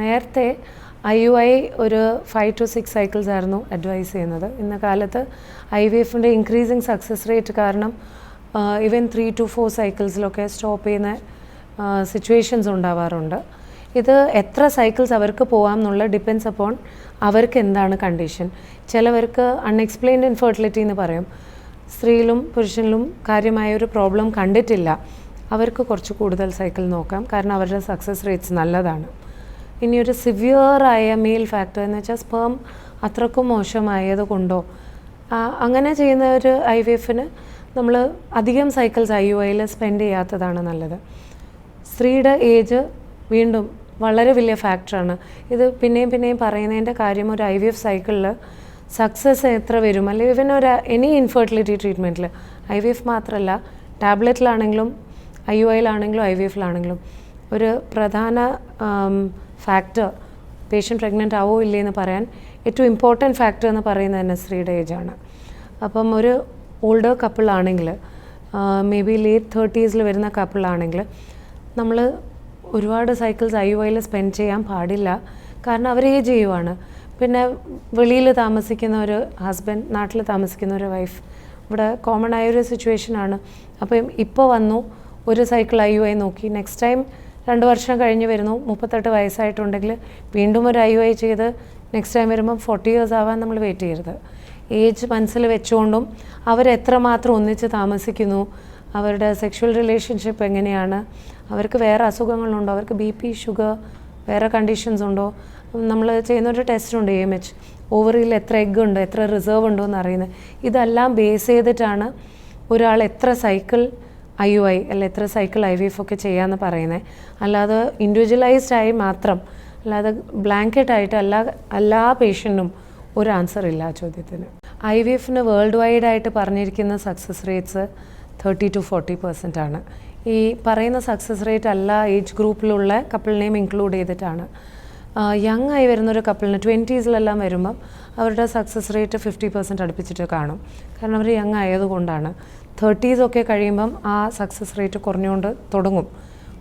നേരത്തെ IUI ഒരു 5 to 6 cycles ആയിരുന്നു അഡ്വൈസ് ചെയ്യുന്നത്. ഇന്ന കാലത്ത് IVFൻ്റെ ഇൻക്രീസിങ് സക്സസ് റേറ്റ് കാരണം ഈവൻ 3 to 4 സൈക്കിൾസിലൊക്കെ സ്റ്റോപ്പ് ചെയ്യുന്ന സിറ്റുവേഷൻസ് ഉണ്ടാവാറുണ്ട്. ഇത് എത്ര സൈക്കിൾസ് അവർക്ക് പോകാം എന്നുള്ള ഡിപ്പെൻഡ്സ് അപ്പോൺ അവർക്ക് എന്താണ് കണ്ടീഷൻ. ചിലവർക്ക് അൺഎക്സ്പ്ലെയിൻഡ് ഇൻഫെർട്ടിലിറ്റി എന്ന് പറയും. സ്ത്രീയിലും പുരുഷനിലും കാര്യമായൊരു പ്രോബ്ലം കണ്ടിട്ടില്ല, അവർക്ക് കുറച്ച് കൂടുതൽ സൈക്കിൾ നോക്കാം, കാരണം അവരുടെ സക്സസ് റേറ്റ്സ് നല്ലതാണ്. ഇനിയൊരു സിവിയറായ മെയിൽ ഫാക്ടർ എന്ന് വെച്ചാൽ സ്പേം അത്രക്കും മോശമായത് കൊണ്ടോ അങ്ങനെ ചെയ്യുന്ന ഒരു IVFന് നമ്മൾ അധികം സൈക്കിൾസ് IUIയിൽ സ്പെൻഡ് ചെയ്യാത്തതാണ് നല്ലത്. സ്ത്രീയുടെ ഏജ് വീണ്ടും വളരെ വലിയ ഫാക്ടറാണ്. ഇത് പിന്നെയും പറയുന്നതിൻ്റെ കാര്യം ഒരു IVF സൈക്കിളിൽ സക്സസ് എത്ര വരും, അല്ലെങ്കിൽ ഇവൻ എനി ഇൻഫെർട്ടിലിറ്റി ട്രീറ്റ്മെൻറ്റിൽ IVF മാത്രമല്ല ടാബ്ലറ്റിലാണെങ്കിലും IUIയിലാണെങ്കിലും IVFലാണെങ്കിലും ഒരു പ്രധാന ഫാക്ടർ പേഷ്യൻ്റ് പ്രഗ്നൻ്റ് ആവോ ഇല്ലേ എന്ന് പറയാൻ ഏറ്റവും ഇമ്പോർട്ടൻറ്റ് ഫാക്ടർ എന്ന് പറയുന്നത് തന്നെ സ്ത്രീയുടെ ഏജാണ്. അപ്പം ഒരു ഓൾഡർ കപ്പിളാണെങ്കിൽ മേ ബി ലേറ്റ് 30s വരുന്ന കപ്പിളാണെങ്കിൽ നമ്മൾ ഒരുപാട് സൈക്കിൾസ് IUIയിൽ സ്പെൻഡ് ചെയ്യാൻ പാടില്ല, കാരണം അവർ ഏജ് ചെയ്യുവാണ്. പിന്നെ വെളിയിൽ താമസിക്കുന്ന ഒരു ഹസ്ബൻഡ്, നാട്ടിൽ താമസിക്കുന്ന ഒരു വൈഫ്, ഇവിടെ കോമൺ ആയൊരു സിറ്റുവേഷനാണ്. അപ്പം ഇപ്പോൾ വന്നു ഒരു സൈക്കിൾ IUI നോക്കി, നെക്സ്റ്റ് ടൈം 2 വർഷം കഴിഞ്ഞ് വരുന്നു, 38 വയസ്സായിട്ടുണ്ടെങ്കിൽ വീണ്ടും ഒരു IUI ചെയ്ത് നെക്സ്റ്റ് ടൈം വരുമ്പം 40 years ആവാൻ നമ്മൾ വെയിറ്റ് ചെയ്യരുത്. ഏജ് മനസ്സിൽ വെച്ചുകൊണ്ടും അവരെത്രമാത്രം ഒന്നിച്ച് താമസിക്കുന്നു, അവരുടെ സെക്ഷുവൽ റിലേഷൻഷിപ്പ് എങ്ങനെയാണ്, അവർക്ക് വേറെ അസുഖങ്ങളുണ്ടോ, അവർക്ക് BP, ഷുഗർ, വേറെ കണ്ടീഷൻസ് ഉണ്ടോ, നമ്മൾ ചെയ്യുന്നൊരു ടെസ്റ്റ് ഉണ്ട് AMH, ഓവറിയിൽ എത്ര എഗ്ഗ് ഉണ്ട്, എത്ര റിസർവ് ഉണ്ടോ എന്ന് അറിയുന്നത്. ഇതെല്ലാം ബേസ് ചെയ്തിട്ടാണ് ഒരാൾ എത്ര സൈക്കിൾ IUI അല്ല എത്ര സൈക്കിൾ IVF ഒക്കെ ചെയ്യാമെന്ന് പറയുന്നത്. അല്ലാതെ ഇൻഡിവിജ്വലൈസ്ഡായി മാത്രം, അല്ലാതെ ബ്ലാങ്കറ്റായിട്ട് എല്ലാ പേഷ്യൻറ്റിനും ഒരു ആൻസർ ഇല്ല ആ ചോദ്യത്തിന്. IVFന് വേൾഡ് വൈഡായിട്ട് പറഞ്ഞിരിക്കുന്ന സക്സസ് റേറ്റ്സ് 30 to 40% ആണ്. ഈ പറയുന്ന സക്സസ് റേറ്റ് എല്ലാ ഏജ് ഗ്രൂപ്പിലുള്ള കപ്പിളിനെയും ഇൻക്ലൂഡ് ചെയ്തിട്ടാണ്. യങ് ആയി വരുന്നൊരു കപ്പിളിന് 20s വരുമ്പം അവരുടെ സക്സസ് റേറ്റ് 50% അടുപ്പിച്ചിട്ട് കാണും, കാരണം അവർ യങ് ആയതുകൊണ്ടാണ്. 30s ഒക്കെ കഴിയുമ്പം ആ സക്സസ് റേറ്റ് കുറഞ്ഞുകൊണ്ട് തുടങ്ങും.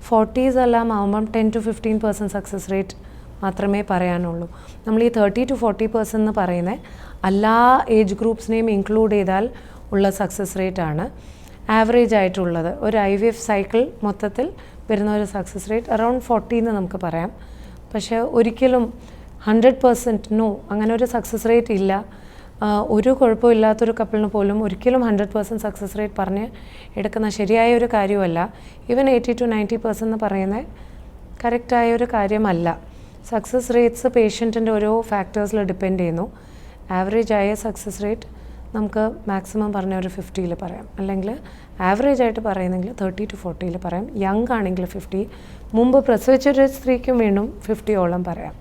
40s ആകുമ്പം 10 to 15% സക്സസ് റേറ്റ് മാത്രമേ പറയാനുള്ളൂ. നമ്മൾ ഈ 30 to 40% എന്ന് പറയുന്നത് എല്ലാ ഏജ് ഗ്രൂപ്പ്സിനെയും ഇൻക്ലൂഡ് ചെയ്താൽ ഉള്ള സക്സസ് റേറ്റാണ്. ആവറേജ് ആയിട്ടുള്ളത് ഒരു IVF സൈക്കിൾ മൊത്തത്തിൽ വരുന്ന ഒരു സക്സസ് റേറ്റ് അറൗണ്ട് 40 എന്ന് നമുക്ക് പറയാം. പക്ഷേ ഒരിക്കലും 100% നോ, അങ്ങനെ ഒരു സക്സസ് റേറ്റ് ഇല്ല. ഒരു കുഴപ്പമില്ലാത്തൊരു കപ്പിളിന് പോലും ഒരിക്കലും 100% സക്സസ് റേറ്റ് പറഞ്ഞ് എടുക്കുന്ന ശരിയായ ഒരു കാര്യമല്ല. ഈവൻ 80 to 90% എന്ന് പറയുന്നത് കറക്റ്റായ ഒരു കാര്യമല്ല. സക്സസ് റേറ്റ്സ് പേഷ്യൻറ്റിൻ്റെ ഓരോ ഫാക്ടേഴ്സിൽ ഡിപ്പെൻഡ് ചെയ്യുന്നു. ആവറേജ് ആയ സക്സസ് റേറ്റ് നമുക്ക് മാക്സിമം പറഞ്ഞ ഒരു 50 പറയാം, അല്ലെങ്കിൽ ആവറേജ് ആയിട്ട് പറയുന്നെങ്കിൽ 30 to 40 പറയാം. യങ് ആണെങ്കിൽ 50, മുമ്പ് പ്രസവിച്ചൊരു സ്ത്രീക്കും വീണ്ടും 50 പറയാം.